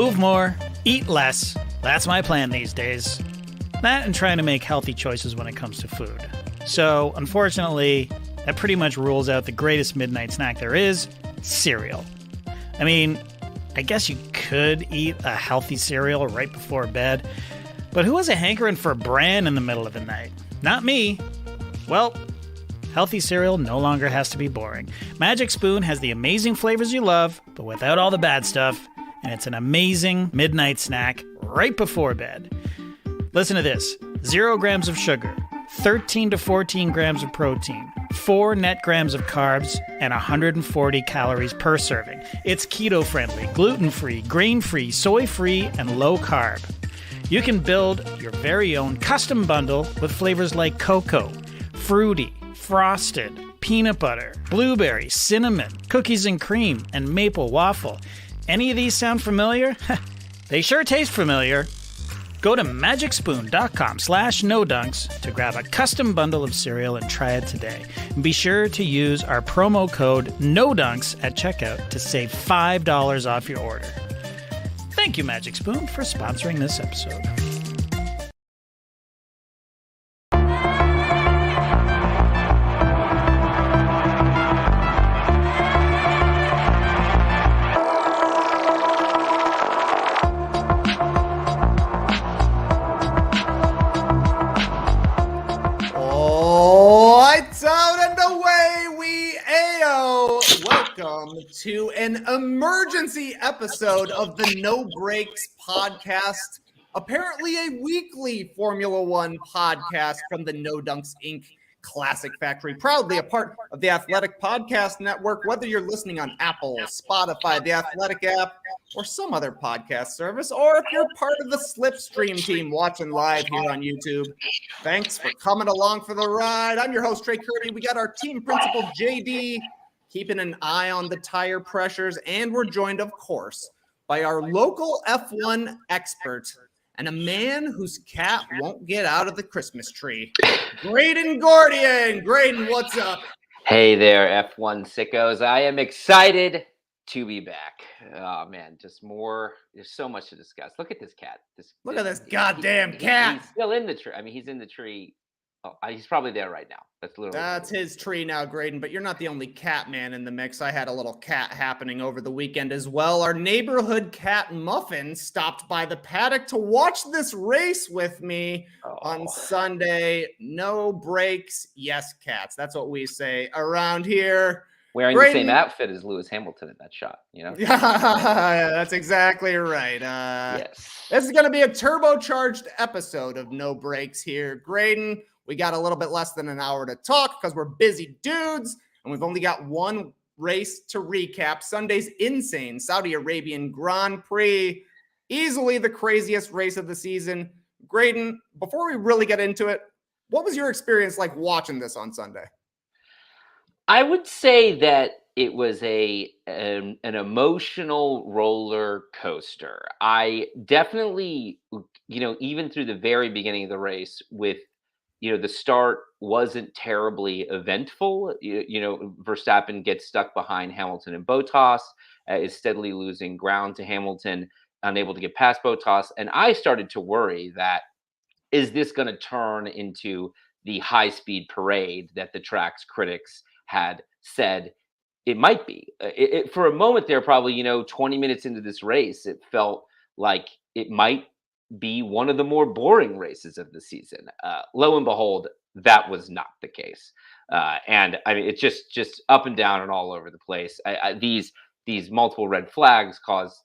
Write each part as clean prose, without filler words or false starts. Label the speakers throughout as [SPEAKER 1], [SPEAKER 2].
[SPEAKER 1] Move more, eat less. That's my plan these days. That and trying to make healthy choices when it comes to food. So, unfortunately, that pretty much rules out the greatest midnight snack there is, cereal. I mean, I guess you could eat a healthy cereal right before bed, but who has a hankering for bran in the middle of the night? Not me. Well, healthy cereal no longer has to be boring. Magic Spoon has the amazing flavors you love, but without all the bad stuff, and it's an amazing midnight snack right before bed. Listen to this. 0 grams of sugar, 13 to 14 grams of protein, 4 net grams of carbs, and 140 calories per serving. It's keto-friendly, gluten-free, grain-free, soy-free, and low-carb. You can build your very own custom bundle with flavors like cocoa, fruity, frosted, peanut butter, blueberry, cinnamon, cookies and cream, and maple waffle. Any of these sound familiar? They sure taste familiar. Go to magicspoon.com/nodunks to grab a custom bundle of cereal and try it today. And be sure to use our promo code NODUNKS at checkout to save $5 off your order. Thank you, Magic Spoon, for sponsoring this episode.
[SPEAKER 2] Welcome to an emergency episode of the No Breaks podcast, apparently a weekly Formula One podcast from the No Dunks Inc. Classic Factory, proudly a part of the Athletic Podcast Network. Whether you're listening on Apple, Spotify, the Athletic app, or some other podcast service, or if you're part of the Slipstream team watching live here on YouTube, thanks for coming along for the ride. I'm your host, Trey Kerby. We got our team principal, JD, keeping an eye on the tire pressures, and we're joined, of course, by our local F1 expert and a man whose cat won't get out of the Christmas tree, Graydon Gordian. Graydon, what's up?
[SPEAKER 3] Hey there, F1 sickos. I am excited to be back. Oh, man, just more. There's so much to discuss. Look at this cat.
[SPEAKER 2] Look at this goddamn cat.
[SPEAKER 3] He's still in the tree. I mean, he's in the tree. Oh, he's probably there right now. That's
[SPEAKER 2] his tree now, Graydon, but you're not the only cat man in the mix. I had a little cat happening over the weekend as well. Our neighborhood cat Muffin stopped by the paddock to watch this race with me on Sunday. No breaks, yes cats. That's what we say around here.
[SPEAKER 3] Wearing the same outfit as Lewis Hamilton in that shot, you know?
[SPEAKER 2] Yeah, that's exactly right.
[SPEAKER 3] Yes.
[SPEAKER 2] This is going to be a turbocharged episode of No Breaks here. Graydon, we got a little bit less than an hour to talk because we're busy dudes, and we've only got one race to recap. Sunday's insane Saudi Arabian Grand Prix, easily the craziest race of the season. Graydon, before we really get into it, what was your experience like watching this on Sunday?
[SPEAKER 3] I would say that it was an emotional roller coaster. I definitely, even through the very beginning of the race with, the start wasn't terribly eventful. Verstappen gets stuck behind Hamilton and Bottas, is steadily losing ground to Hamilton, unable to get past Bottas. And I started to worry that, is this going to turn into the high-speed parade that the track's critics had said it might be? For a moment there, probably, 20 minutes into this race, it felt like it might be one of the more boring races of the season. Lo and behold, that was not the case. And I mean, it's just up and down and all over the place. These multiple red flags caused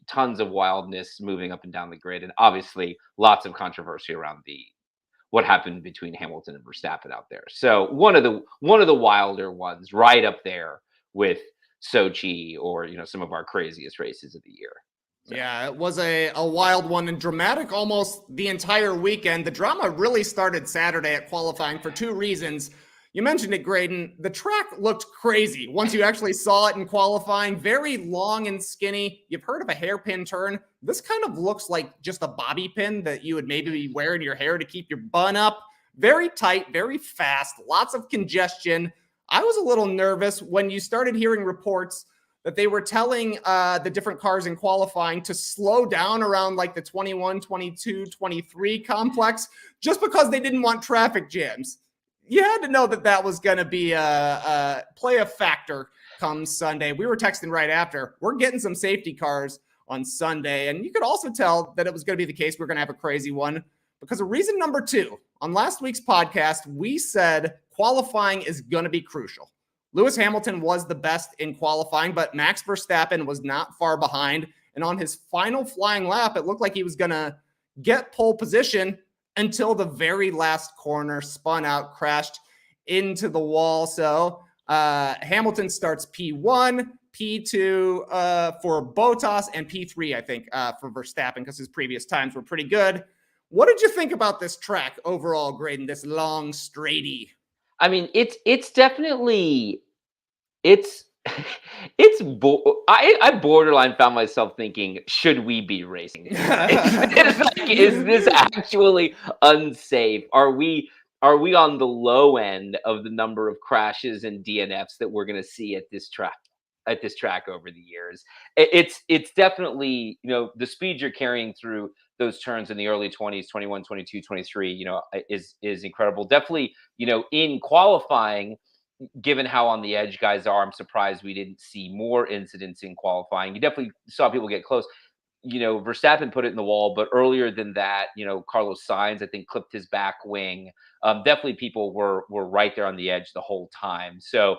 [SPEAKER 3] tons of wildness moving up and down the grid, and obviously lots of controversy around what happened between Hamilton and Verstappen out there. So one of the wilder ones, right up there with Sochi or some of our craziest races of the year. So.
[SPEAKER 2] Yeah, it was a wild one and dramatic almost the entire weekend. The drama really started Saturday at qualifying for two reasons. You mentioned it, Graydon. The track looked crazy once you actually saw it in qualifying. Very long and skinny. You've heard of a hairpin turn. This kind of looks like just a bobby pin that you would maybe be wearing in your hair to keep your bun up. Very tight, very fast, lots of congestion. I was a little nervous when you started hearing reports that they were telling the different cars in qualifying to slow down around like the 21, 22, 23 complex just because they didn't want traffic jams. You had to know that that was going to be play a factor come Sunday. We were texting right after. We're getting some safety cars on Sunday, and you could also tell that it was going to be the case. We're going to have a crazy one because of reason number 2. On last week's podcast, we said qualifying is going to be crucial. Lewis Hamilton was the best in qualifying, but Max Verstappen was not far behind. And on his final flying lap, it looked like he was going to get pole position until the very last corner, spun out, crashed into the wall. So Hamilton starts P1, P2 for Bottas, and P3, I think, for Verstappen, because his previous times were pretty good. What did you think about this track overall, Graydon, this long straighty?
[SPEAKER 3] I mean, it's definitely I borderline found myself thinking, should we be racing? Is this actually unsafe? Are we on the low end of the number of crashes and DNFs that we're going to see at this track over the years? It's definitely, the speed you're carrying through those turns in the early 20s, 21, 22, 23, is incredible. Definitely, in qualifying, given how on the edge guys are, I'm surprised we didn't see more incidents in qualifying. You definitely saw people get close. Verstappen put it in the wall, but earlier than that, Carlos Sainz, I think, clipped his back wing. Definitely people were right there on the edge the whole time. So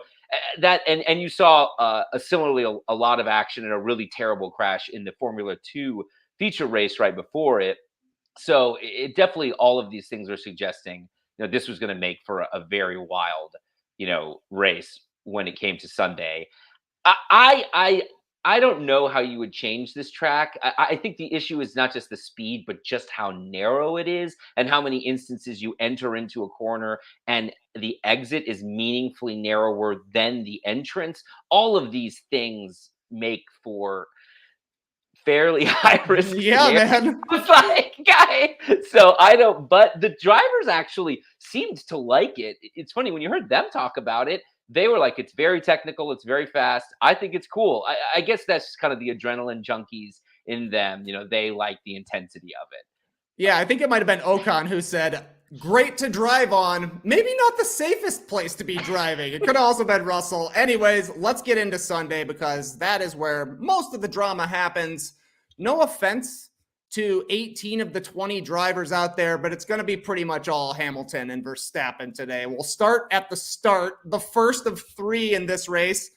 [SPEAKER 3] that, and you saw similarly a lot of action and a really terrible crash in the Formula 2 feature race right before it. So it definitely, all of these things are suggesting, this was going to make for a very wild, race when it came to Sunday. I don't know how you would change this track. I think the issue is not just the speed, but just how narrow it is and how many instances you enter into a corner and the exit is meaningfully narrower than the entrance. All of these things make for fairly high risk.
[SPEAKER 2] Yeah, man.
[SPEAKER 3] So I don't, but the drivers actually seemed to like it. It's funny when you heard them talk about it, they were like, it's very technical, it's very fast. I think it's cool. I guess that's kind of the adrenaline junkies in them. They like the intensity of it.
[SPEAKER 2] Yeah, I think it might have been Ocon who said, great to drive on. Maybe not the safest place to be driving. It could have also been Russell. Anyways, let's get into Sunday because that is where most of the drama happens. No offense to 18 of the 20 drivers out there, but it's going to be pretty much all Hamilton and Verstappen today. We'll start at the start, the first of 3 in this race.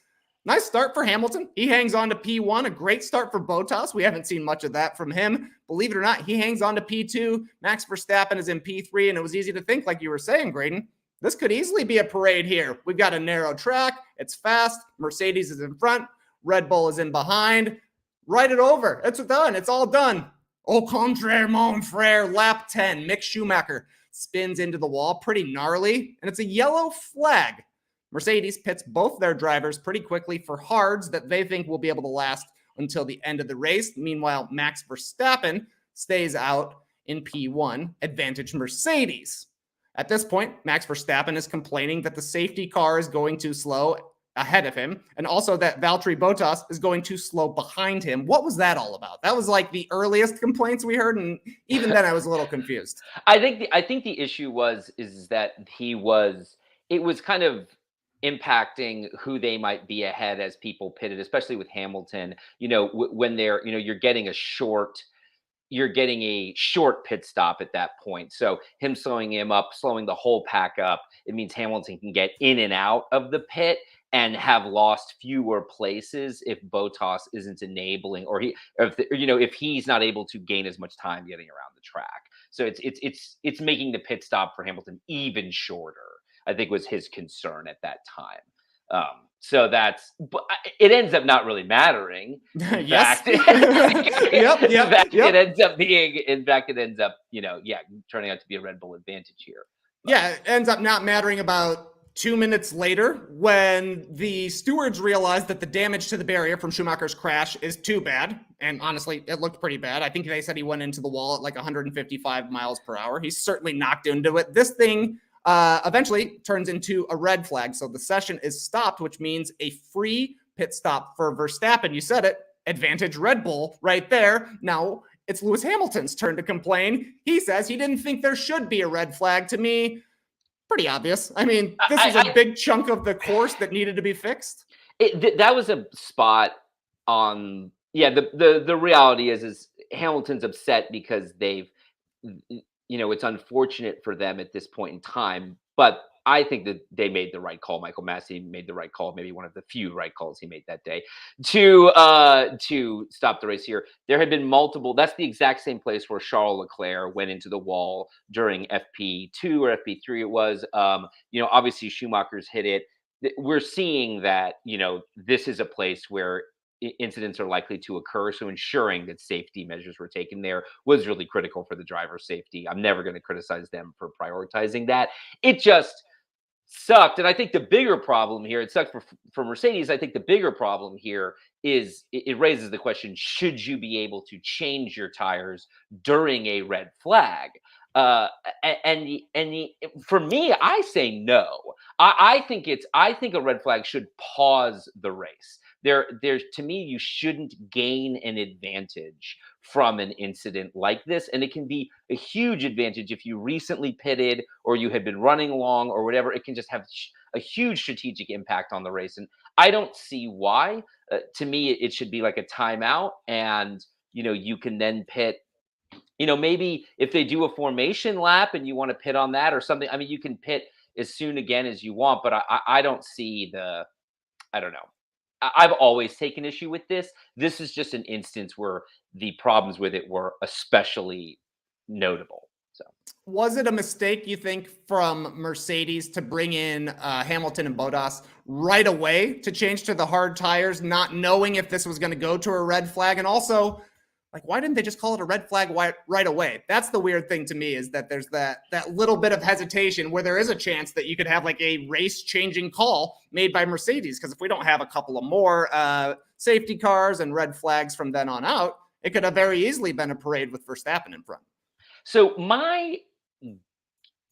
[SPEAKER 2] Nice start for Hamilton. He hangs on to P1. A great start for Bottas. We haven't seen much of that from him. Believe it or not, he hangs on to P2. Max Verstappen is in P3, and it was easy to think, like you were saying, Graydon, this could easily be a parade here. We've got a narrow track. It's fast. Mercedes is in front. Red Bull is in behind. Write it over. It's done. It's all done. Au contraire, mon frère. Lap 10. Mick Schumacher spins into the wall. Pretty gnarly. And it's a yellow flag. Mercedes pits both their drivers pretty quickly for hards that they think will be able to last until the end of the race. Meanwhile, Max Verstappen stays out in P1. Advantage Mercedes. At this point, Max Verstappen is complaining that the safety car is going too slow ahead of him, and also that Valtteri Bottas is going too slow behind him. What was that all about? That was like the earliest complaints we heard, and even then I was a little confused.
[SPEAKER 3] I think the issue is that it was kind of impacting who they might be ahead as people pitted, especially with Hamilton. When they're, you're getting a short pit stop at that point. So him slowing the whole pack up, it means Hamilton can get in and out of the pit and have lost fewer places if Bottas isn't enabling, or if he's not able to gain as much time getting around the track. So it's making the pit stop for Hamilton even shorter, I think, was his concern at that time. So but it ends up not really mattering.
[SPEAKER 2] Yes.
[SPEAKER 3] It ends up turning out to be a Red Bull advantage here.
[SPEAKER 2] Yeah, it ends up not mattering about 2 minutes later when the stewards realized that the damage to the barrier from Schumacher's crash is too bad. And honestly, it looked pretty bad. I think they said he went into the wall at like 155 miles per hour. He's certainly knocked into it. This thing eventually turns into a red flag. So the session is stopped, which means a free pit stop for Verstappen. You said it, advantage Red Bull right there. Now it's Lewis Hamilton's turn to complain. He says he didn't think there should be a red flag. To me, pretty obvious. I mean, this was a big chunk of the course that needed to be fixed.
[SPEAKER 3] That was a spot on, the reality is Hamilton's upset because they've, it's unfortunate for them at this point in time, but I think that they made the right call. Michael Masi made the right call, maybe one of the few right calls he made that day to stop the race here. There had been multiple. That's the exact same place where Charles Leclerc went into the wall during FP2 or FP3. It was, obviously Schumacher's hit it. We're seeing that, this is a place where incidents are likely to occur. So ensuring that safety measures were taken there was really critical for the driver's safety. I'm never going to criticize them for prioritizing that. It just sucked. And I think the bigger problem here, it sucked for Mercedes. I think the bigger problem here is it raises the question, should you be able to change your tires during a red flag? For me, I say no. I think a red flag should pause the race. There's to me, you shouldn't gain an advantage from an incident like this. And it can be a huge advantage if you recently pitted or you had been running long or whatever. It can just have a huge strategic impact on the race. And I don't see why. To me, it should be like a timeout, and you can then pit. Maybe if they do a formation lap and you want to pit on that or something, I mean, you can pit as soon again as you want, but I don't see I don't know. I've always taken issue with this. This is just an instance where the problems with it were especially notable. So,
[SPEAKER 2] was it a mistake, you think, from Mercedes to bring in Hamilton and Bottas right away to change to the hard tires, not knowing if this was going to go to a red flag? And also, why didn't they just call it a red flag right away? That's the weird thing to me, is that there's that little bit of hesitation where there is a chance that you could have a race-changing call made by Mercedes. Because if we don't have a couple of more safety cars and red flags from then on out, it could have very easily been a parade with Verstappen in front.
[SPEAKER 3] So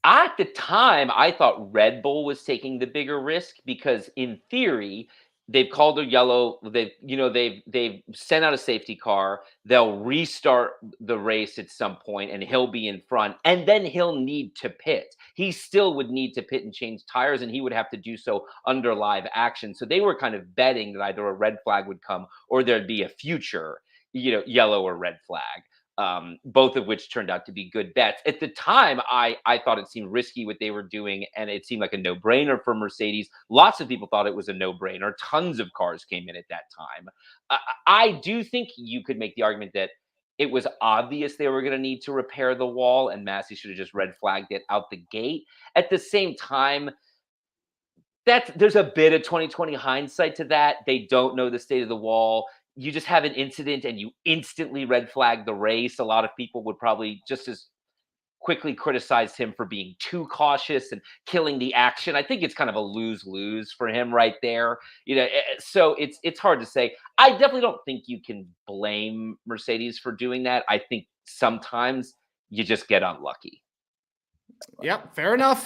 [SPEAKER 3] at the time, I thought Red Bull was taking the bigger risk because in theory, they've called a yellow. They've sent out a safety car. They'll restart the race at some point, and he'll be in front, and then he'll need to pit. He still would need to pit and change tires, and he would have to do so under live action. So they were kind of betting that either a red flag would come or there'd be a future, yellow or red flag. Both of which turned out to be good bets. At the time, I thought it seemed risky what they were doing, and it seemed like a no-brainer for Mercedes. Lots of people thought it was a no-brainer. Tons of cars came in at that time. I do think you could make the argument that it was obvious they were going to need to repair the wall, and Masi should have just red flagged it out the gate. At the same time, there's a bit of 2020 hindsight to that. They don't know the state of the wall. You just have an incident and you instantly red flag the race. A lot of people would probably just as quickly criticize him for being too cautious and killing the action. I think it's kind of a lose-lose for him right there. So it's hard to say. I definitely don't think you can blame Mercedes for doing that. I think sometimes you just get unlucky.
[SPEAKER 2] Yep, fair enough.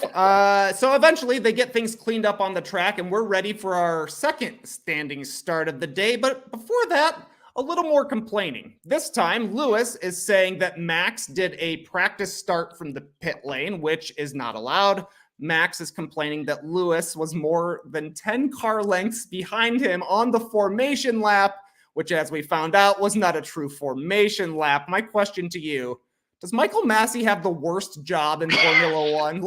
[SPEAKER 2] So eventually they get things cleaned up on the track, and we're ready for our second standing start of the day. But before that, a little more complaining. This time, Lewis is saying that Max did a practice start from the pit lane, which is not allowed. Max is complaining that Lewis was more than 10 car lengths behind him on the formation lap, which, as we found out, was not a true formation lap. My question to you: does Michael Masi have the worst job in Formula One?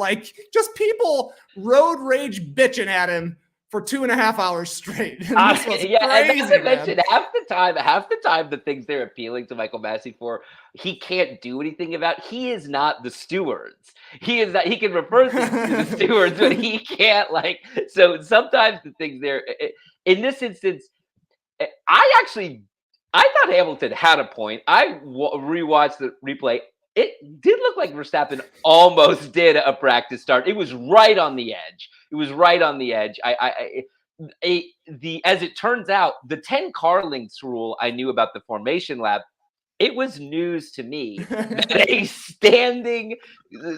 [SPEAKER 2] Just people road rage bitching at him for 2.5 hours straight. This was crazy,
[SPEAKER 3] and mentioned, half the time, the things they're appealing to Michael Masi for, he can't do anything about. He is not the stewards. He is not. He can refer things to the stewards, but he can't. So sometimes the things there. In this instance, I thought Hamilton had a point. I rewatched the replay. It did look like Verstappen almost did a practice start. It was right on the edge. As it turns out, the 10 car lengths rule I knew about the formation lap it was news to me that a standing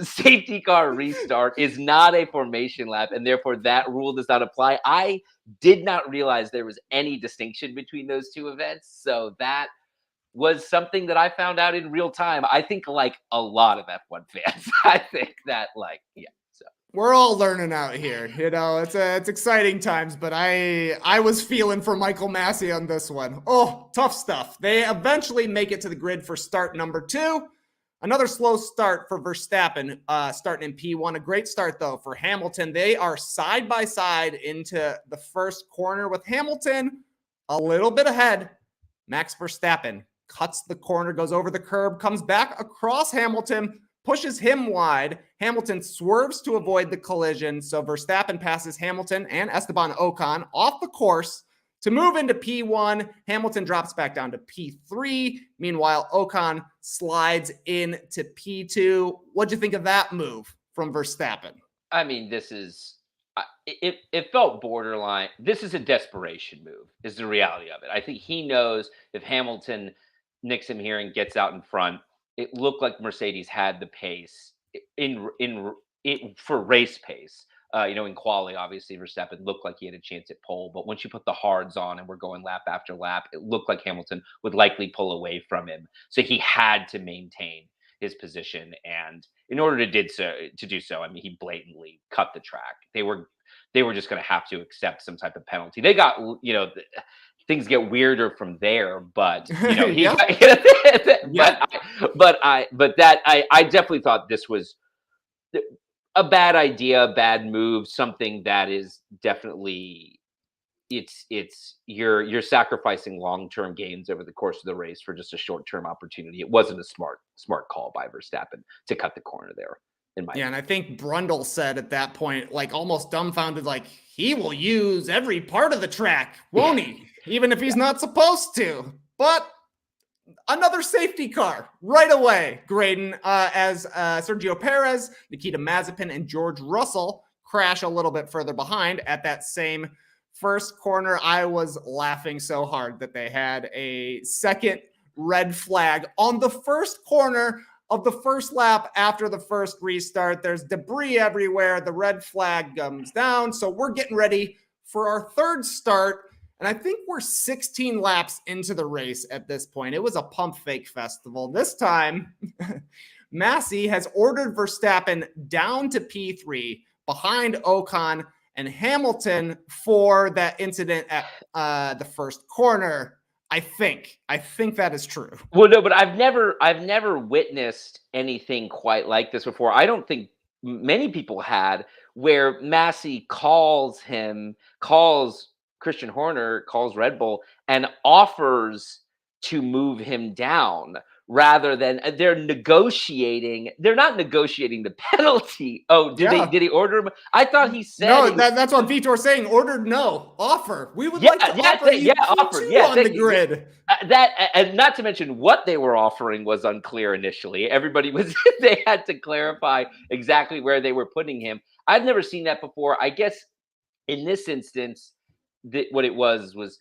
[SPEAKER 3] safety car restart is not a formation lap, and therefore that rule does not apply. I did not realize there was any distinction between those two events. So that was something that I found out in real time. I think like a lot of F1 fans. I think that so
[SPEAKER 2] we're all learning out here. It's exciting times, but I was feeling for Michael Masi on this one. Oh, tough stuff. They eventually make it to the grid for start number 2. Another slow start for Verstappen, starting in P1. A great start, though, for Hamilton. They are side by side into the first corner with Hamilton a little bit ahead. Max Verstappen cuts the corner, goes over the curb, comes back across Hamilton, pushes him wide. Hamilton swerves to avoid the collision, so Verstappen passes Hamilton and Esteban Ocon off the course to move into P1. Hamilton drops back down to P3. Meanwhile, Ocon slides into P2. What'd you think of that move from Verstappen?
[SPEAKER 3] I mean, this is it felt borderline. This is a desperation move, is the reality of it. I think he knows if Hamilton nicks him here and gets out in front, it looked like Mercedes had the pace for race pace. In quali, obviously Verstappen looked like he had a chance at pole, but once you put the hards on and we're going lap after lap, it looked like Hamilton would likely pull away from him. So he had to maintain his position, and in order to do so, I mean, he blatantly cut the track. They were just going to have to accept some type of penalty. They got, things get weirder from there, but he
[SPEAKER 2] Yeah.
[SPEAKER 3] I definitely thought this was a bad idea, a bad move, something that is definitely you're sacrificing long-term gains over the course of the race for just a short-term opportunity. It wasn't a smart call by Verstappen to cut the corner there.
[SPEAKER 2] And I think Brundle said at that point, like almost dumbfounded, like he will use every part of the track, won't he? Even if he's not supposed to. But another safety car right away, Graydon, as Sergio Perez, Nikita Mazepin, and George Russell crash a little bit further behind at that same first corner. I was laughing so hard that they had a second red flag on the first corner of the first lap after the first restart. There's debris everywhere. The red flag comes down. So we're getting ready for our third start. And I think we're 16 laps into the race at this point. It was a pump fake festival. This time, Masi has ordered Verstappen down to P3 behind Ocon and Hamilton for that incident at the first corner. I think that is true.
[SPEAKER 3] Well, no, but I've never witnessed anything quite like this before. I don't think many people had, where Masi calls Christian Horner, calls Red Bull and offers to move him down rather than they're negotiating. They're not negotiating the penalty. Oh, did he order him? I thought he said
[SPEAKER 2] no. That's what Vitor's saying. Ordered, no offer. We would like to offer you on the grid.
[SPEAKER 3] And not to mention what they were offering was unclear initially. Everybody they had to clarify exactly where they were putting him. I've never seen that before. I guess in this instance, what it was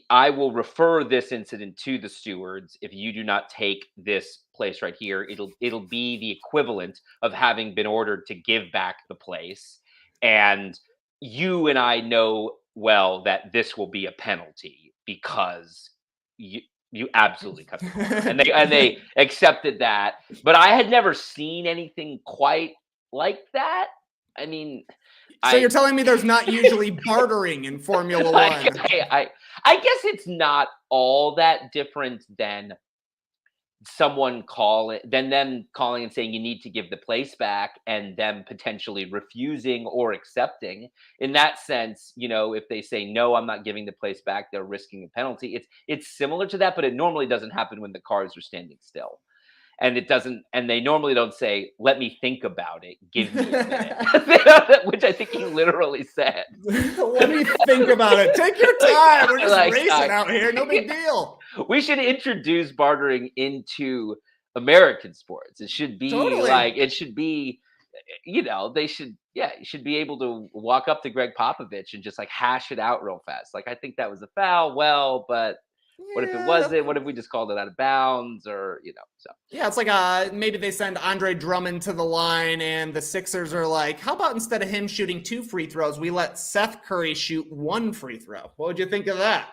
[SPEAKER 3] I will refer this incident to the stewards. If you do not take this place right here, it'll be the equivalent of having been ordered to give back the place. And you and I know well that this will be a penalty because you absolutely cut the corner. and they accepted that. But I had never seen anything quite like that. I mean,
[SPEAKER 2] so you're telling me there's not usually bartering in Formula One?
[SPEAKER 3] I guess it's not all that different than them calling and saying you need to give the place back and them potentially refusing or accepting. In that sense, if they say, no, I'm not giving the place back, they're risking a penalty. It's similar to that, but it normally doesn't happen when the cars are standing still. And they normally don't say, let me think about it. Give me a minute. Which I think he literally said.
[SPEAKER 2] Let me think about it. Take your time. We're just racing out here. No big deal.
[SPEAKER 3] We should introduce bartering into American sports. It should be you should be able to walk up to Greg Popovich and just hash it out real fast. I think that was a foul. Well, but What if it
[SPEAKER 2] Yeah.
[SPEAKER 3] wasn't? What if we just called it out of bounds? Or, so.
[SPEAKER 2] Yeah, it's like maybe they send Andre Drummond to the line and the Sixers are like, how about instead of him shooting 2 free throws, we let Seth Curry shoot 1 free throw? What would you think of that?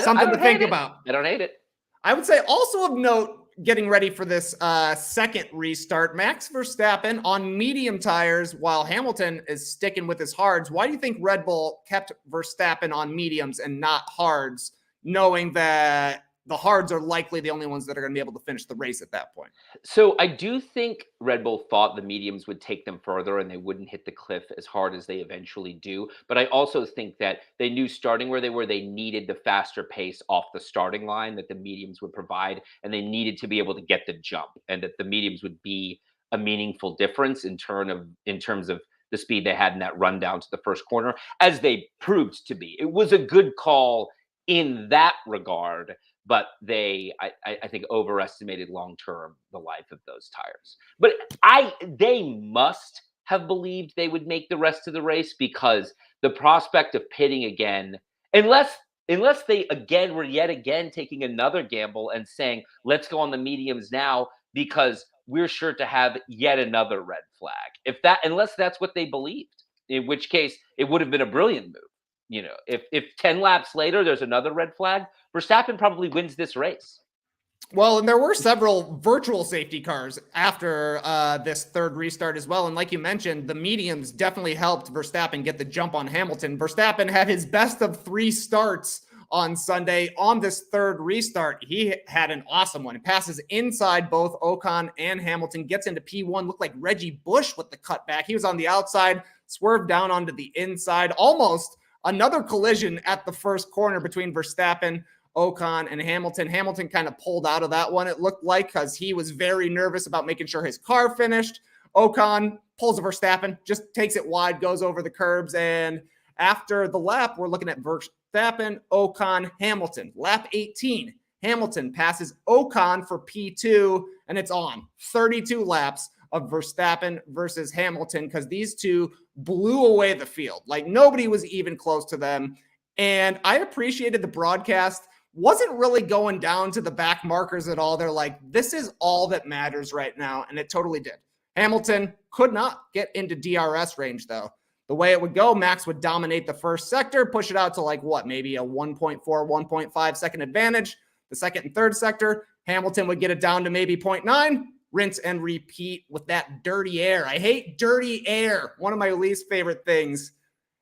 [SPEAKER 2] Something to think about.
[SPEAKER 3] I don't hate it.
[SPEAKER 2] I would say also of note, getting ready for this second restart, Max Verstappen on medium tires while Hamilton is sticking with his hards. Why do you think Red Bull kept Verstappen on mediums and not hards, knowing that the hards are likely the only ones that are going to be able to finish the race at that point?
[SPEAKER 3] So I do think Red Bull thought the mediums would take them further and they wouldn't hit the cliff as hard as they eventually do. But I also think that they knew starting where they were, they needed the faster pace off the starting line that the mediums would provide. And they needed to be able to get the jump, and that the mediums would be a meaningful difference in terms of the speed they had in that run down to the first corner, as they proved to be. It was a good call in that regard. But I think, overestimated long-term the life of those tires. But they must have believed they would make the rest of the race, because the prospect of pitting again, unless they were yet again taking another gamble and saying, let's go on the mediums now because we're sure to have yet another red flag. Unless that's what they believed, in which case it would have been a brilliant move. If 10 laps later there's another red flag, Verstappen probably wins this race.
[SPEAKER 2] Well, and there were several virtual safety cars after this third restart as well. And like you mentioned, the mediums definitely helped Verstappen get the jump on Hamilton. Verstappen had his best of 3 starts on Sunday. On this third restart, he had an awesome one. It passes inside both Ocon and Hamilton, gets into P1, looked like Reggie Bush with the cutback. He was on the outside, swerved down onto the inside, almost another collision at the first corner between Verstappen, Ocon, and Hamilton. Hamilton kind of pulled out of that one, it looked like, because he was very nervous about making sure his car finished. Ocon pulls a Verstappen, just takes it wide, goes over the curbs, and after the lap, we're looking at Verstappen, Ocon, Hamilton. Lap 18, Hamilton passes Ocon for P2, and it's on. 32 laps of Verstappen versus Hamilton, because these two blew away the field. Like, nobody was even close to them. And I appreciated the broadcast wasn't really going down to the back markers at all. They're like, this is all that matters right now. And it totally did. Hamilton could not get into DRS range, though. The way it would go, Max would dominate the first sector, push it out to maybe a 1.4, 1.5 second advantage. The second and third sector, Hamilton would get it down to maybe 0.9. Rinse and repeat with that dirty air. I hate dirty air. One of my least favorite things.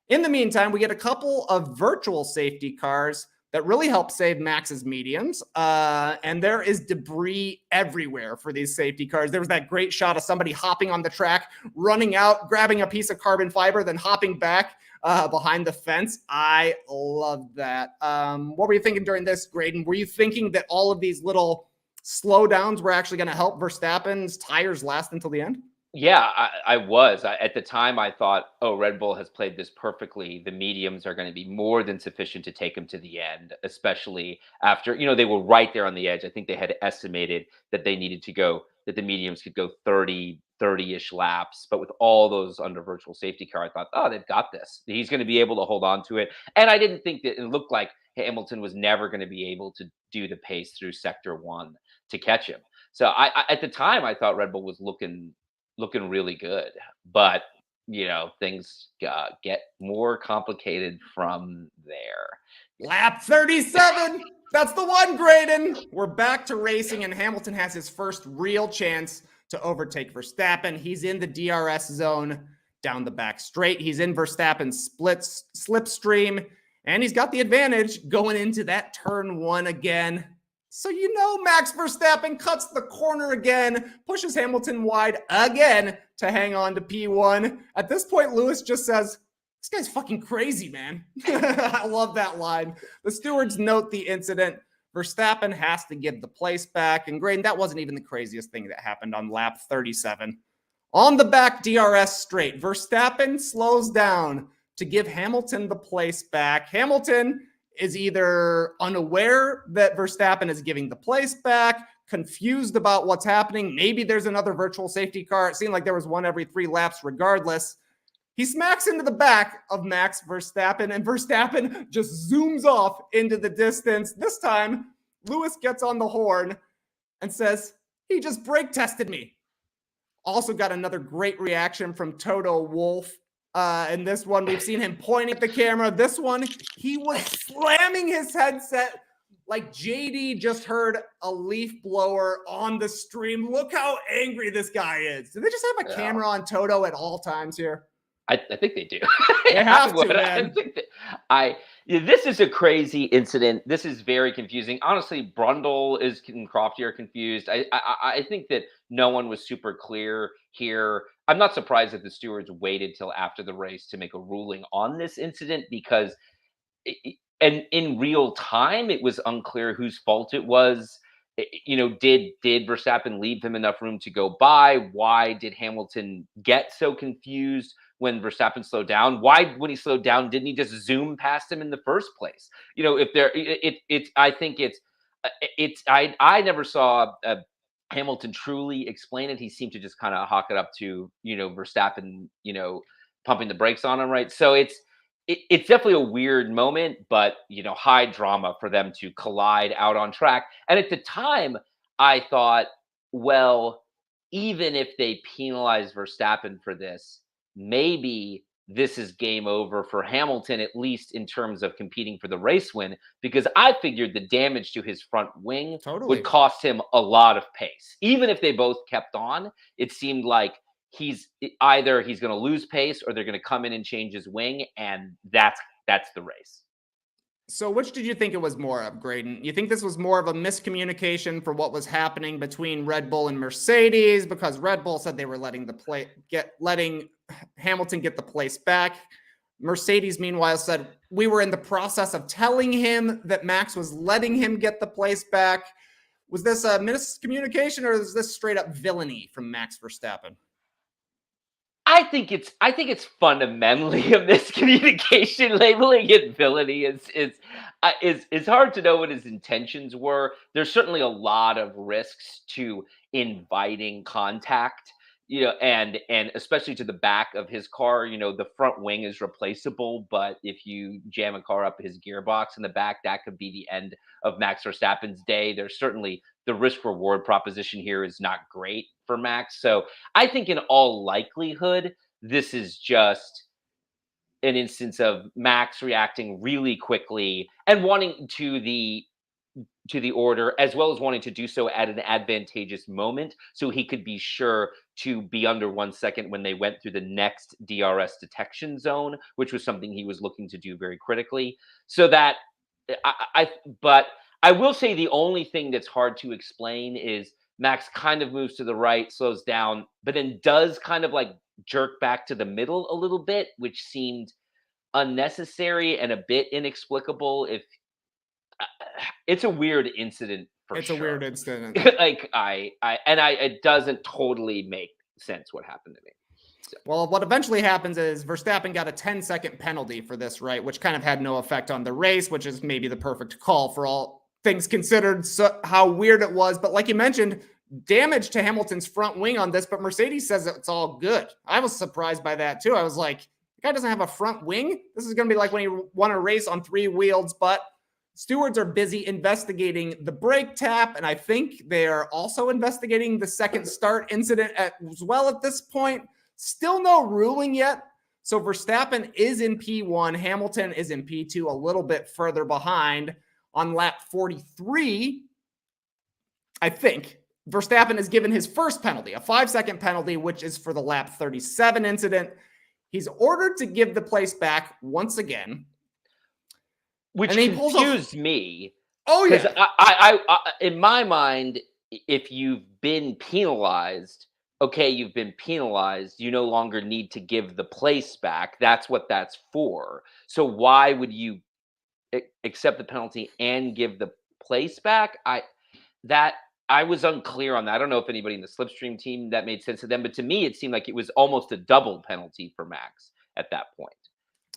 [SPEAKER 2] In the meantime, we get a couple of virtual safety cars that really help save Max's mediums. And there is debris everywhere for these safety cars. There was that great shot of somebody hopping on the track, running out, grabbing a piece of carbon fiber, then hopping back behind the fence. I love that. What were you thinking during this, Graydon? Were you thinking that all of these little slowdowns were actually going to help Verstappen's tires last until the end?
[SPEAKER 3] Yeah, I was. At the time, I thought, Red Bull has played this perfectly. The mediums are going to be more than sufficient to take them to the end, especially after, they were right there on the edge. I think they had estimated that they needed to go, that the mediums could go 30-ish laps. But with all those under virtual safety car, I thought, they've got this. He's going to be able to hold on to it. And I didn't think that it looked like Hamilton was never going to be able to do the pace through sector 1 to catch him. So I at the time, I thought Red Bull was looking really good, but things get more complicated from there.
[SPEAKER 2] Lap 37, that's the one, Graydon. We're back to racing, and Hamilton has his first real chance to overtake Verstappen. He's in the DRS zone down the back straight. He's in Verstappen's slipstream, and he's got the advantage going into that turn 1 again. So Max Verstappen cuts the corner again, pushes Hamilton wide again to hang on to P1. At this point, Lewis just says, this guy's fucking crazy, man. I love that line. The stewards note the incident. Verstappen has to give the place back. And Graydon, that wasn't even the craziest thing that happened on lap 37. On the back DRS straight, Verstappen slows down to give Hamilton the place back. Hamilton is either unaware that Verstappen is giving the place back, confused about what's happening. Maybe there's another virtual safety car. It seemed like there was one every 3 laps regardless. He smacks into the back of Max Verstappen, and Verstappen just zooms off into the distance. This time, Lewis gets on the horn and says, he just brake tested me. Also got another great reaction from Toto Wolff. In this one, we've seen him pointing at the camera. This one, he was slamming his headset like JD just heard a leaf blower on the stream. Look how angry this guy is. Do they just have a camera on Toto at all times here?
[SPEAKER 3] I think they do.
[SPEAKER 2] They have to, man.
[SPEAKER 3] This is a crazy incident. This is very confusing. Honestly, Brundle and Crofty are confused. I think that no one was super clear here. I'm not surprised that the stewards waited till after the race to make a ruling on this incident because and in real time, it was unclear whose fault it was. Did Verstappen leave him enough room to go by? Why did Hamilton get so confused when Verstappen slowed down? Why, when he slowed down, didn't he just zoom past him in the first place? I never saw Hamilton truly explain it. He seemed to just kind of hawk it up to, Verstappen, pumping the brakes on him, right? So it's definitely a weird moment, but high drama for them to collide out on track. And at the time, I thought, well, even if they penalize Verstappen for this, maybe this is game over for Hamilton, at least in terms of competing for the race win, because I figured the damage to his front wing would cost him a lot of pace. Even if they both kept on, it seemed like he's going to lose pace or they're going to come in and change his wing, and that's the race.
[SPEAKER 2] So which did you think it was more of, Graydon? You think this was more of a miscommunication for what was happening between Red Bull and Mercedes, because Red Bull said they were letting Hamilton get the place back? Mercedes, meanwhile, said we were in the process of telling him that Max was letting him get the place back. Was this a miscommunication, or is this straight up villainy from Max Verstappen?
[SPEAKER 3] I think it's fundamentally a miscommunication. Labeling it villainy is hard to know what his intentions were. There's certainly a lot of risks to inviting contact, and especially to the back of his car. The front wing is replaceable, but if you jam a car up his gearbox in the back, that could be the end of Max Verstappen's day. There's certainly the risk reward proposition here is not great for Max. So I think in all likelihood, this is just an instance of Max reacting really quickly and wanting to the order, as well as wanting to do so at an advantageous moment so he could be sure to be under 1 second when they went through the next DRS detection zone, which was something he was looking to do very critically. So that but I will say the only thing that's hard to explain is Max kind of moves to the right, slows down, but then does kind of like jerk back to the middle a little bit, which seemed unnecessary and a bit inexplicable. It's a weird incident for sure.
[SPEAKER 2] It's a weird incident.
[SPEAKER 3] It doesn't totally make sense what happened to me. So.
[SPEAKER 2] Well, what eventually happens is Verstappen got a 10-second penalty for this, right? Which kind of had no effect on the race, which is maybe the perfect call for all things considered, so how weird it was. But like you mentioned, damage to Hamilton's front wing on this, but Mercedes says it's all good. I was surprised by that too. I was like, the guy doesn't have a front wing. This is going to be like when he won a race on 3 wheels, but stewards are busy investigating the brake tap, and I think they are also investigating the second start incident as well at this point. Still no ruling yet. So Verstappen is in P1. Hamilton is in P2, a little bit further behind. On lap 43, I think, Verstappen is given his first penalty, a 5-second penalty, which is for the lap 37 incident. He's ordered to give the place back once again.
[SPEAKER 3] Which confused me.
[SPEAKER 2] Oh, yeah.
[SPEAKER 3] I, in my mind, if you've been penalized, okay, you've been penalized. You no longer need to give the place back. That's what that's for. So why would you accept the penalty and give the place back? I was unclear on that. I don't know if anybody in the Slipstream team that made sense to them, but to me, it seemed like it was almost a double penalty for Max at that point.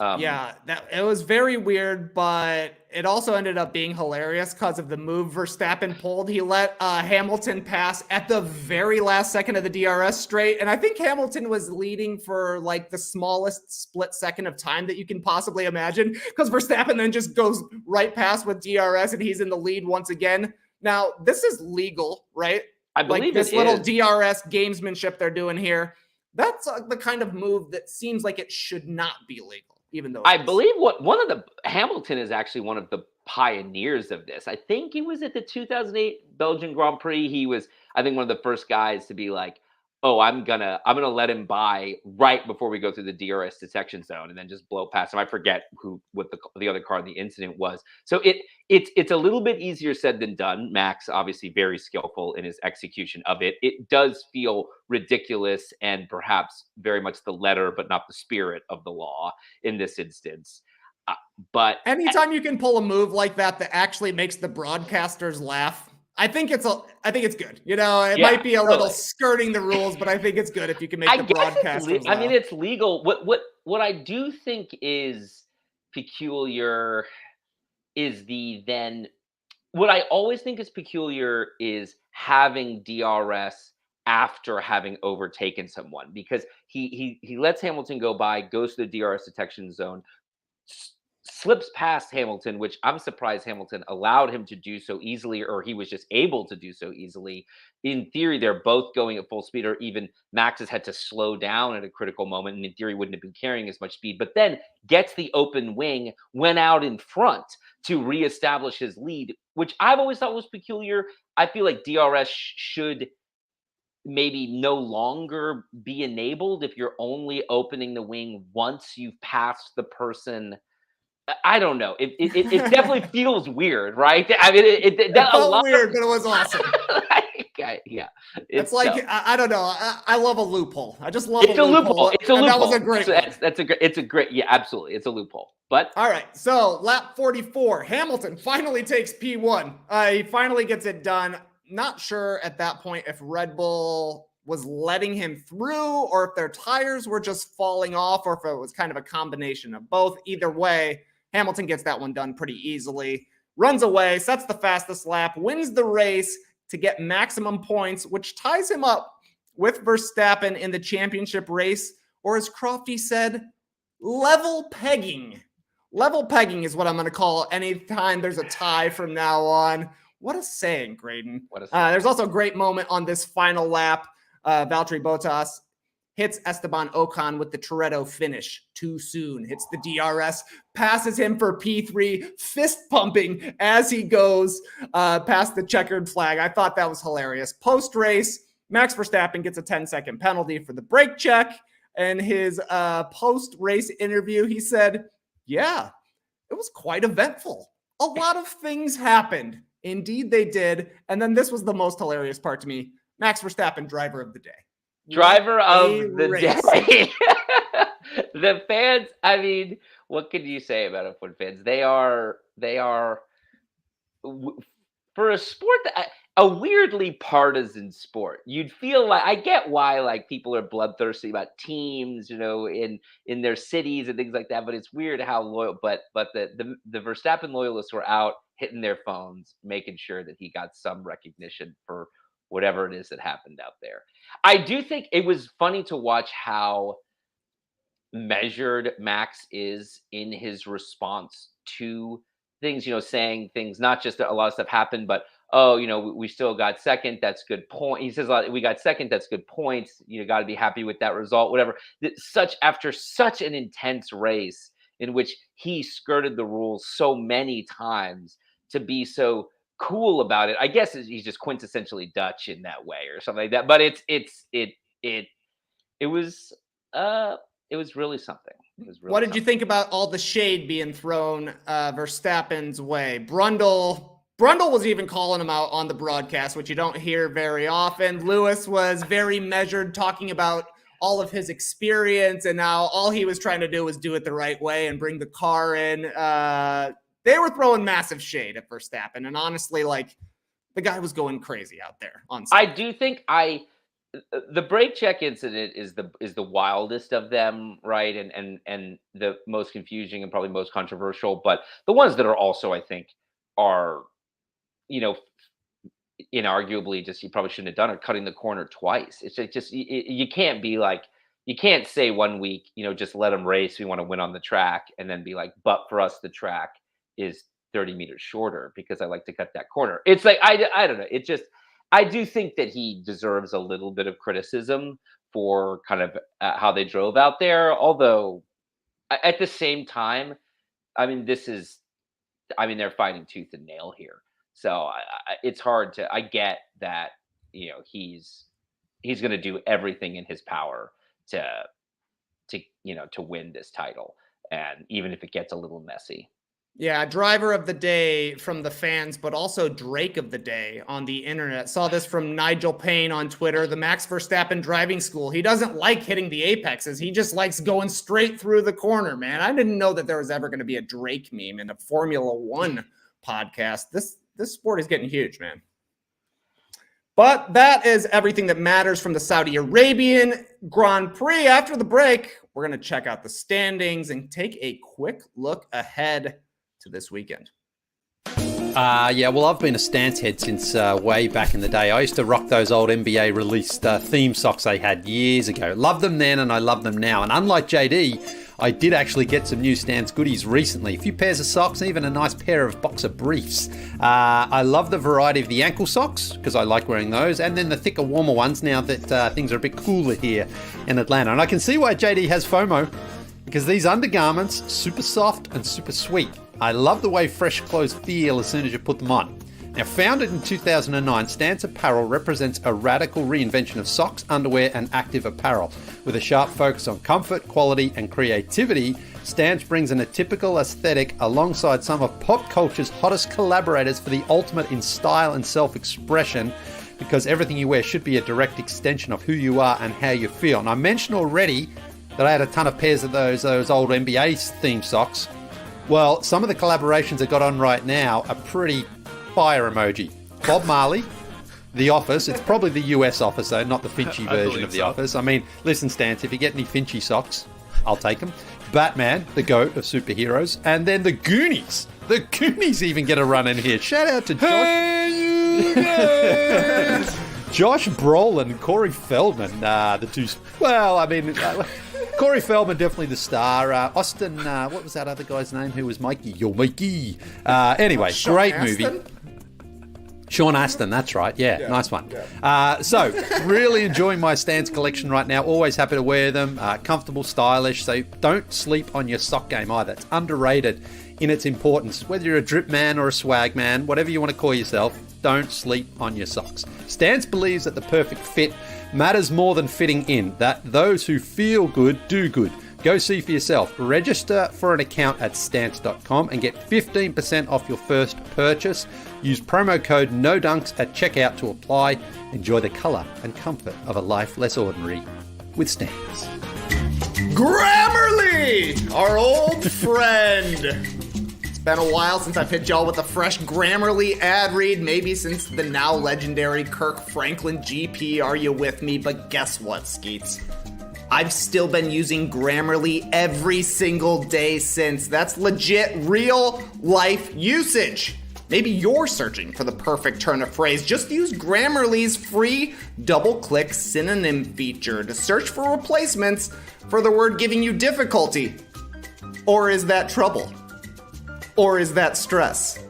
[SPEAKER 2] Yeah, it was very weird, but it also ended up being hilarious because of the move Verstappen pulled. He let Hamilton pass at the very last second of the DRS straight, and I think Hamilton was leading for like the smallest split second of time that you can possibly imagine, because Verstappen then just goes right past with DRS, and he's in the lead once again. Now, this is legal, right?
[SPEAKER 3] I believe
[SPEAKER 2] like this little DRS gamesmanship they're doing here. That's the kind of move that seems like it should not be legal. Even though
[SPEAKER 3] I believe Hamilton is actually one of the pioneers of this. I think he was at the 2008 Belgian Grand Prix. He was, I think, one of the first guys to be like, "Oh, I'm gonna let him by right before we go through the DRS detection zone, and then just blow past him." I forget what the other car in the incident was. So it's a little bit easier said than done. Max obviously very skillful in his execution of it. It does feel ridiculous and perhaps very much the letter, but not the spirit of the law in this instance. But
[SPEAKER 2] anytime you can pull a move like that actually makes the broadcasters laugh, I think it's good. You know, it might be a little skirting the rules, but I think it's good if you can make the broadcasters laugh.
[SPEAKER 3] I mean, it's legal. What I do think is peculiar is what I always think is peculiar is having DRS after having overtaken someone, because he lets Hamilton go by, goes to the DRS detection zone, slips past Hamilton, which I'm surprised Hamilton allowed him to do so easily, or he was just able to do so easily. In theory, they're both going at full speed, or even Max has had to slow down at a critical moment, and in theory wouldn't have been carrying as much speed, but then gets the open wing, went out in front to reestablish his lead, which I've always thought was peculiar. I feel like DRS should maybe no longer be enabled if you're only opening the wing once you've passed the person. I don't know. It definitely feels weird, right? I mean, it
[SPEAKER 2] felt weird, but it was awesome.
[SPEAKER 3] Yeah,
[SPEAKER 2] it's like I don't know. I love a loophole. I just love
[SPEAKER 3] a loophole. It's a loophole. That was a
[SPEAKER 2] great.
[SPEAKER 3] It's a great. Yeah, absolutely. It's a loophole. But
[SPEAKER 2] all right. So lap 44, Hamilton finally takes P1. He finally gets it done. Not sure at that point if Red Bull was letting him through, or if their tires were just falling off, or if it was kind of a combination of both. Either way, Hamilton gets that one done pretty easily, runs away, sets the fastest lap, wins the race to get maximum points, which ties him up with Verstappen in the championship race, or as Crofty said, level pegging. Level pegging is what I'm going to call anytime there's a tie from now on. What a saying, Graydon. There's also a great moment on this final lap. Valtteri Bottas hits Esteban Ocon with the Toretto finish too soon, hits the DRS, passes him for P3, fist pumping as he goes past the checkered flag. I thought that was hilarious. Post-race, Max Verstappen gets a 10-second penalty for the brake check. And his post-race interview, he said, yeah, it was quite eventful. A lot of things happened. Indeed, they did. And then this was the most hilarious part to me. Max Verstappen, driver of the day.
[SPEAKER 3] Driver of the day. The fans, I mean, what can you say about F1 fans? They are for a sport a weirdly partisan sport. You'd feel like, I get why like people are bloodthirsty about teams, you know, in their cities and things like that, but it's weird how loyal, but the Verstappen loyalists were out hitting their phones, making sure that he got some recognition for whatever it is that happened out there. I do think it was funny to watch how measured Max is in his response to things, you know, saying things, not just that a lot of stuff happened, but, oh, you know, we still got second. That's good point. He says, we got second. That's good points. You got to be happy with that result, whatever. After such an intense race in which he skirted the rules so many times, to be so cool about it, I guess he's just quintessentially Dutch in that way or something like that. But it was really something.
[SPEAKER 2] What did you think about all the shade being thrown Verstappen's way? Brundle was even calling him out on the broadcast, which you don't hear very often. Lewis was very measured, talking about all of his experience, and now all he was trying to do was do it the right way and bring the car in. They were throwing massive shade at Verstappen, and honestly, like, the guy was going crazy out there on Sunday.
[SPEAKER 3] I do think I the brake check incident is the wildest of them, right? And the most confusing and probably most controversial. But the ones that are also, I think, are, you know, inarguably just you probably shouldn't have done it, cutting the corner twice. It's just you can't be like, you can't say 1 week, just let them race. We want to win on the track, and then be like, but for us, the track is 30 meters shorter because I like to cut that corner. It's like I don't know. It just, I do think that he deserves a little bit of criticism for kind of how they drove out there. Although at the same time, I mean, they're fighting tooth and nail here. So it's hard to. I get that he's going to do everything in his power to win this title, and even if it gets a little messy.
[SPEAKER 2] Yeah, driver of the day from the fans, but also Drake of the day on the internet. Saw this from Nigel Payne on Twitter, the Max Verstappen driving school. He doesn't like hitting the apexes. He just likes going straight through the corner, man. I didn't know that there was ever going to be a Drake meme in a Formula One podcast. This sport is getting huge, man. But that is everything that matters from the Saudi Arabian Grand Prix. After the break, we're going to check out the standings and take a quick look ahead to this weekend.
[SPEAKER 4] Well, I've been a stance head since way back in the day. I used to rock those old NBA released theme socks they had years ago. Loved them then and I love them now. And unlike JD, I did actually get some new Stance goodies recently. A few pairs of socks, even a nice pair of boxer briefs. I love the variety of the ankle socks because I like wearing those, and then the thicker, warmer ones now that things are a bit cooler here in Atlanta. And I can see why JD has FOMO, because these undergarments, super soft and super sweet. I love the way fresh clothes feel as soon as you put them on. Now, founded in 2009, Stance Apparel represents a radical reinvention of socks, underwear, and active apparel. With a sharp focus on comfort, quality, and creativity, Stance brings an atypical aesthetic alongside some of pop culture's hottest collaborators for the ultimate in style and self-expression, because everything you wear should be a direct extension of who you are and how you feel. And I mentioned already that I had a ton of pairs of those old NBA theme socks. Well, some of the collaborations I got on right now are pretty fire emoji. Bob Marley, The Office. It's probably the US Office, though, not the Finchy version of The Office. I mean, listen, Stance, if you get any Finchy socks, I'll take them. Batman, the GOAT of superheroes. And then the Goonies. The Goonies even get a run in here. Shout out to Josh. Hey, you guys! Josh Brolin and Corey Feldman, the two. Well, I mean, Corey Feldman, definitely the star. Austin, what was that other guy's name who was Mikey? Yo, Mikey. Anyway, great movie. Sean Astin, that's right. Yeah, nice one. Yeah. So, really enjoying my Stance collection right now. Always happy to wear them. Comfortable, stylish. So, don't sleep on your sock game either. It's underrated in its importance. Whether you're a drip man or a swag man, whatever you want to call yourself, don't sleep on your socks. Stance believes that the perfect fit matters more than fitting in, that those who feel good do good. Go see for yourself. Register for an account at stance.com and get 15% off your first purchase. Use promo code NODUNKS at checkout to apply. Enjoy the colour and comfort of a life less ordinary with Stance.
[SPEAKER 2] Grammarly, our old friend. It's been a while since I've hit y'all with a fresh Grammarly ad read, maybe since the now legendary Kirk Franklin GP. Are you with me? But guess what, Skeets? I've still been using Grammarly every single day since. That's legit, real life usage. Maybe you're searching for the perfect turn of phrase. Just use Grammarly's free double-click synonym feature to search for replacements for the word giving you difficulty. Or is that trouble? Or is that stress?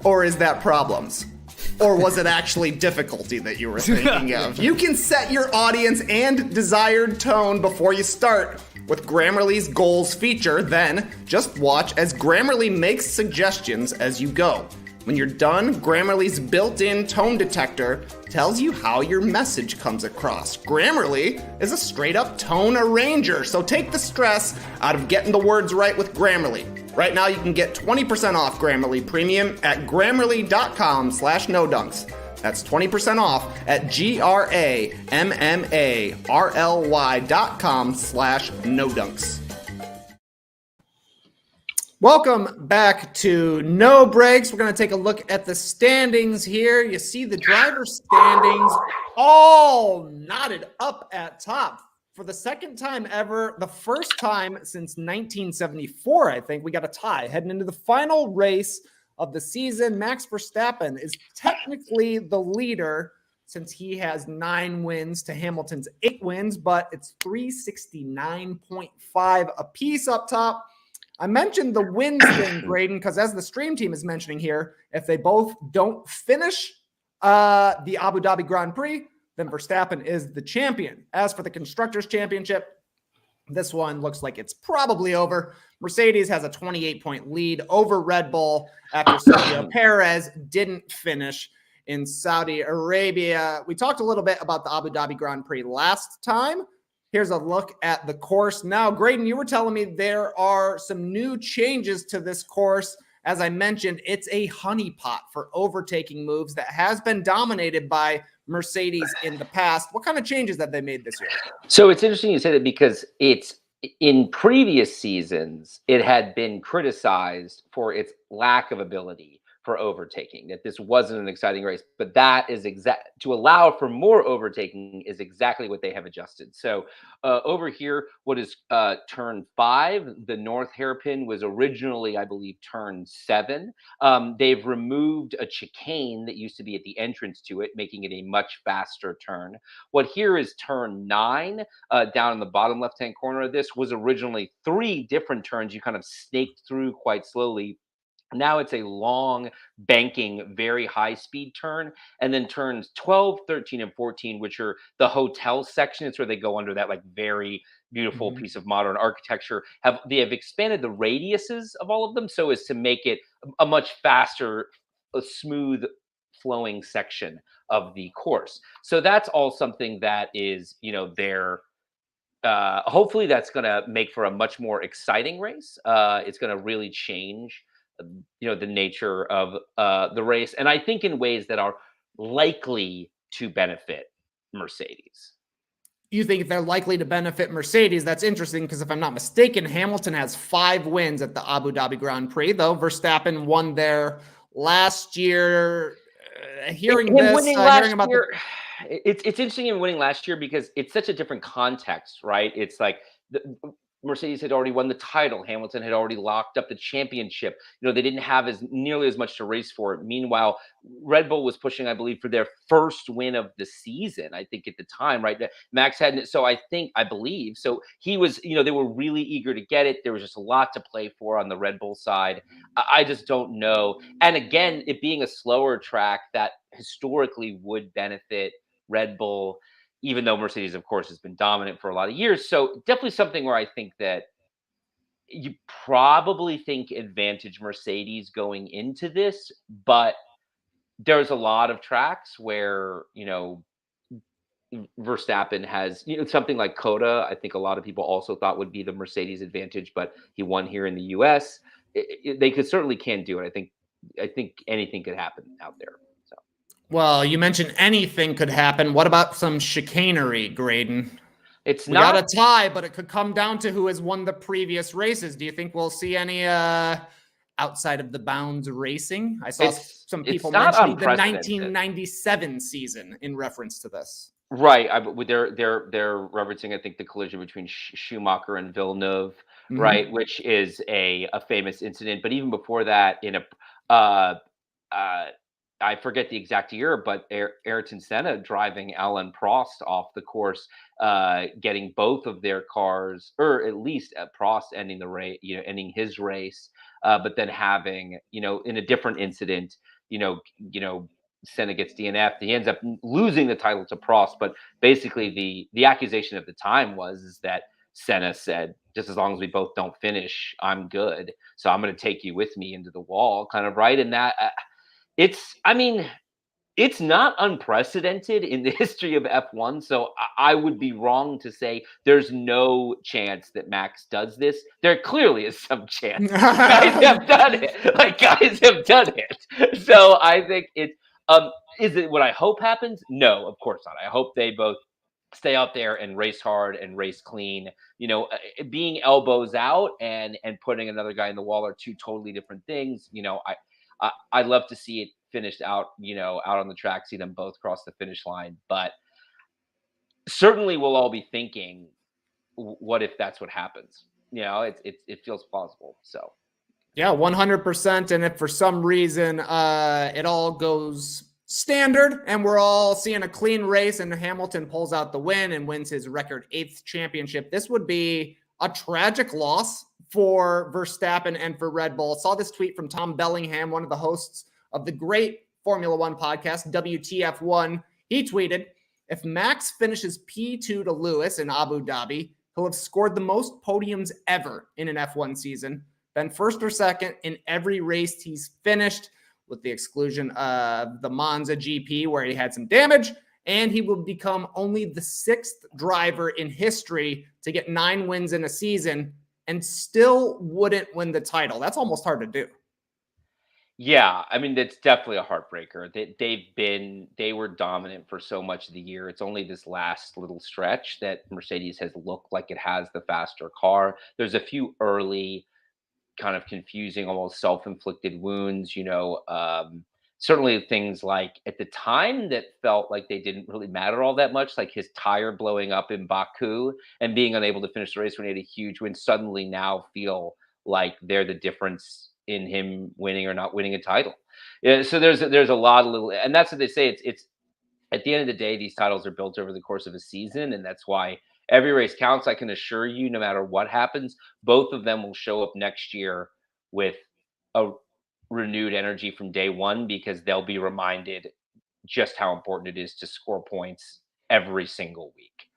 [SPEAKER 2] Or is that problems? Or was it actually difficulty that you were thinking of? You can set your audience and desired tone before you start with Grammarly's goals feature. Then just watch as Grammarly makes suggestions as you go. When you're done, Grammarly's built-in tone detector tells you how your message comes across. Grammarly is a straight-up tone arranger, so take the stress out of getting the words right with Grammarly. Right now, you can get 20% off Grammarly Premium at Grammarly.com/NoDunks. That's 20% off at GRAMMARLY.com/NoDunks. Welcome back to No Breaks. We're going to take a look at the standings here. You see the driver standings all knotted up at top. For the second time ever, the first time since 1974, I think, we got a tie heading into the final race of the season. Max Verstappen is technically the leader since he has 9 wins to Hamilton's 8 wins, but it's 369.5 apiece up top. I mentioned the wins thing, Graydon, because as the stream team is mentioning here, if they both don't finish the Abu Dhabi Grand Prix, then Verstappen is the champion. As for the Constructors' Championship, this one looks like it's probably over. Mercedes has a 28-point lead over Red Bull after Sergio Perez didn't finish in Saudi Arabia. We talked a little bit about the Abu Dhabi Grand Prix last time. Here's a look at the course. Now, Graydon, you were telling me there are some new changes to this course. As I mentioned, it's a honeypot for overtaking moves that has been dominated by Mercedes in the past. What kind of changes have they made this year?
[SPEAKER 3] So it's interesting you say that because it's in previous seasons, it had been criticized for its lack of ability for overtaking, that this wasn't an exciting race, but that is to allow for more overtaking is exactly what they have adjusted. So over here, what is turn 5, the north hairpin was originally, I believe, turn 7. They've removed a chicane that used to be at the entrance to it, making it a much faster turn. What here is turn 9, down in the bottom left-hand corner of this, was originally 3 different turns you kind of snaked through quite slowly. Now it's a long, banking, very high-speed turn. And then turns 12, 13, and 14, which are the hotel section. It's where they go under that like very beautiful piece of modern architecture. They have expanded the radiuses of all of them so as to make it a much faster, a smooth flowing section of the course. So that's all something that is, hopefully that's going to make for a much more exciting race. It's going to really change the nature of the race, and I think in ways that are likely to benefit Mercedes.
[SPEAKER 2] You think they're likely to benefit Mercedes? That's interesting because if I'm not mistaken, Hamilton has 5 wins at the Abu Dhabi Grand Prix, though Verstappen won there last year.
[SPEAKER 3] It's interesting in winning last year because it's such a different context, right? It's like Mercedes had already won the title. Hamilton had already locked up the championship. They didn't have nearly as much to race for. Meanwhile, Red Bull was pushing, I believe, for their first win of the season, I think at the time, right? Max hadn't. So I believe. So he was, they were really eager to get it. There was just a lot to play for on the Red Bull side. I just don't know. And again, it being a slower track that historically would benefit Red Bull, even though Mercedes, of course, has been dominant for a lot of years. So definitely something where I think that you probably think advantage Mercedes going into this, but there's a lot of tracks where, Verstappen has, something like Coda, I think a lot of people also thought would be the Mercedes advantage, but he won here in the US. They certainly can do it. I think anything could happen out there.
[SPEAKER 2] Well, you mentioned anything could happen. What about some chicanery, Graydon? We got a tie, but it could come down to who has won the previous races. Do you think we'll see any outside of the bounds racing? I saw some people mentioning the 1997 season in reference to this.
[SPEAKER 3] Right. They're referencing, I think, the collision between Schumacher and Villeneuve, right, which is a famous incident. But even before that, in I forget the exact year, but Ayrton Senna driving Alain Prost off the course, getting both of their cars, or at least Prost ending the race, ending his race, but then having, in a different incident, Senna gets DNF'd. He ends up losing the title to Prost, but basically the accusation of the time was that Senna said, just as long as we both don't finish, I'm good. So I'm going to take you with me into the wall, kind of, right? And that it's not unprecedented in the history of F1. So I would be wrong to say there's no chance that Max does this. There clearly is some chance. Guys have done it. So I think is it what I hope happens? No, of course not. I hope they both stay out there and race hard and race clean. Being elbows out and putting another guy in the wall are two totally different things. I'd love to see it finished out, out on the track, see them both cross the finish line. But certainly we'll all be thinking, what if that's what happens? It feels plausible. So.
[SPEAKER 2] Yeah, 100%. And if for some reason it all goes standard and we're all seeing a clean race and Hamilton pulls out the win and wins his record 8th championship, this would be a tragic loss for Verstappen and for Red Bull. I saw this tweet from Tom Bellingham, one of the hosts of the great Formula One podcast, WTF1. He tweeted, if Max finishes P2 to Lewis in Abu Dhabi, he'll have scored the most podiums ever in an F1 season, been first or second in every race he's finished, with the exclusion of the Monza GP where he had some damage, and he will become only the 6th driver in history to get 9 wins in a season and still wouldn't win the title. That's almost hard to do.
[SPEAKER 3] Yeah, I mean, that's definitely a heartbreaker. They were dominant for so much of the year. It's only this last little stretch that Mercedes has looked like it has the faster car. There's a few early kind of confusing, almost self-inflicted wounds, certainly things like at the time that felt like they didn't really matter all that much, like his tire blowing up in Baku and being unable to finish the race when he had a huge win, suddenly now feel like they're the difference in him winning or not winning a title. Yeah, so there's a lot of little, and that's what they say. It's at the end of the day, these titles are built over the course of a season, and that's why every race counts. I can assure you, no matter what happens, both of them will show up next year with a renewed energy from day one, because they'll be reminded just how important it is to score points every single week,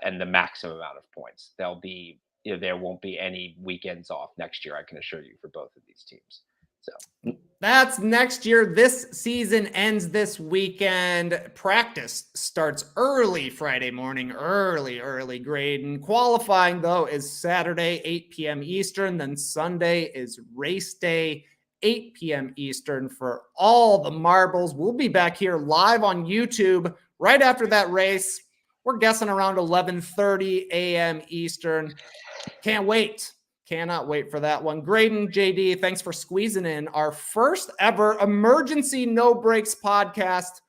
[SPEAKER 3] and the maximum amount of points. They'll be, there won't be any weekends off next year, I can assure you, for both of these teams. So
[SPEAKER 2] that's next year. This season ends this weekend. Practice starts early Friday morning, early Graydon. Qualifying, though, is Saturday, 8 p.m. Eastern. Then Sunday is race day, 8 p.m. Eastern for all the marbles. We'll be back here live on YouTube right after that race. We're guessing around 11:30 a.m. Eastern. Can't wait. Cannot wait for that one. Graydon, JD, thanks for squeezing in our first ever emergency no breaks podcast.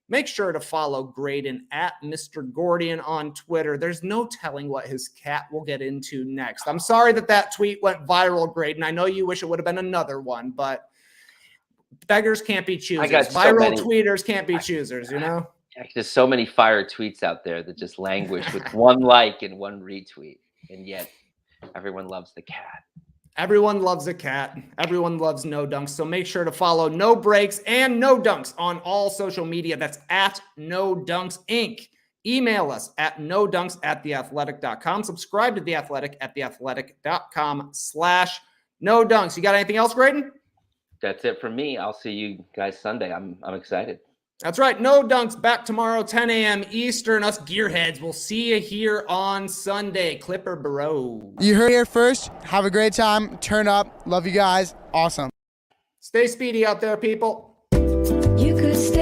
[SPEAKER 2] Make sure to follow Graydon at Mr. Gordian on Twitter. There's no telling what his cat will get into next. I'm sorry that tweet went viral, Graydon. I know you wish it would have been another one, but beggars can't be choosers. Viral tweeters can't be choosers,
[SPEAKER 3] There's so many fire tweets out there that just languish with one like and one retweet, and yet everyone loves the cat.
[SPEAKER 2] Everyone loves a cat. Everyone loves No Dunks. So make sure to follow No Breaks and No Dunks on all social media. That's at No Dunks Inc. Email us at nodunks@theathletic.com. Subscribe to The Athletic at theathletic.com/No Dunks. You got anything else, Graydon?
[SPEAKER 3] That's it from me. I'll see you guys Sunday. I'm excited.
[SPEAKER 2] That's right. No Dunks back tomorrow, 10 a.m. Eastern. Us gearheads, we'll see you here on Sunday. Clipper Bro.
[SPEAKER 5] You heard it here first. Have a great time. Turn up. Love you guys. Awesome.
[SPEAKER 2] Stay speedy out there, people.
[SPEAKER 6] You could stay